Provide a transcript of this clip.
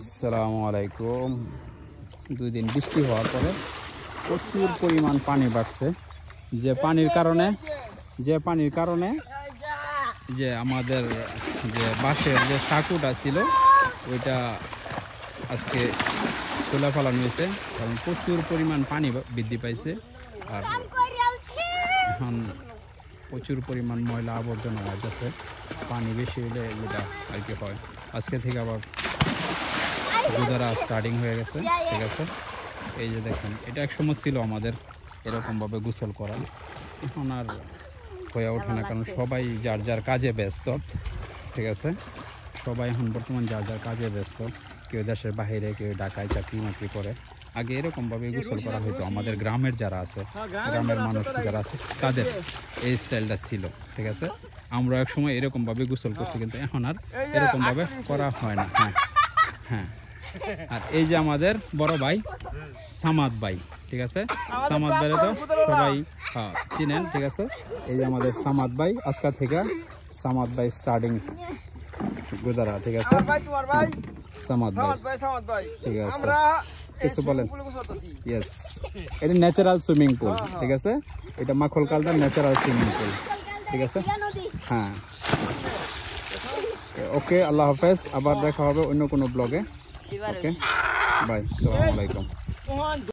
আসসালামু আলাইকুম। 2 দিন বৃষ্টি হওয়ার পরে প্রচুর পরিমাণ পানি বাড়ছে, যে পানির কারণে যে আমাদের যে বাঁশের যে সাঁকুটা ছিল ওইটা আজকে তুলে ফেলানো হয়েছে, কারণ প্রচুর পরিমাণ পানি বৃদ্ধি পাইছে। আর এখন প্রচুর পরিমাণ ময়লা আবর্জনা হয়েছে। পানি বেশি হলে যেটা আর কি হয়, আজকে থেকে আবার গুদারা স্টার্টিং হয়ে গেছে। ঠিক আছে, এই যে দেখেন, এটা একসময় ছিল আমাদের এরকমভাবে গোসল করা, এখন আর হয়ে ওঠে না, কারণ সবাই যার যার কাজে ব্যস্ত। ঠিক আছে, সবাই এখন বর্তমান যার যার কাজে ব্যস্ত, কেউ দেশের বাইরে, কেউ ঢাকায় চাকরি করে। আগে এরকমভাবে গোসল করা হতো, আমাদের গ্রামের যারা আছে, গ্রামের মানুষ যারা আছে তাদের এই স্টাইলটা ছিল। ঠিক আছে, আমরা এক সময় এরকমভাবে গোসল করছি, কিন্তু এখন আর এরকমভাবে করা হয় না। হ্যাঁ হ্যাঁ, আর এই যে আমাদের বড় ভাই সামাদ ভাই, ঠিক আছে, সামাদ ভাই তো সবাই চিনেন। ঠিক আছে, এই যে আমাদের সামাদ ভাই, আজকে থেকে সামাদ ভাই স্টার্টিং গুদারা। ঠিক আছে, সামাদ ভাই, ঠিক আছে, কিছু বলেন? ইয়েস, এটা ন্যাচারাল সুইমিং পুল। ঠিক আছে, এটা মাখল কালদার ন্যাচারাল সুইমিং পুল। ঠিক আছে, হ্যাঁ, ওকে, আল্লাহ হাফেজ, আবার দেখা হবে অন্য কোনো ব্লগে। ওকে, বাই, আসসালামু আলাইকুম।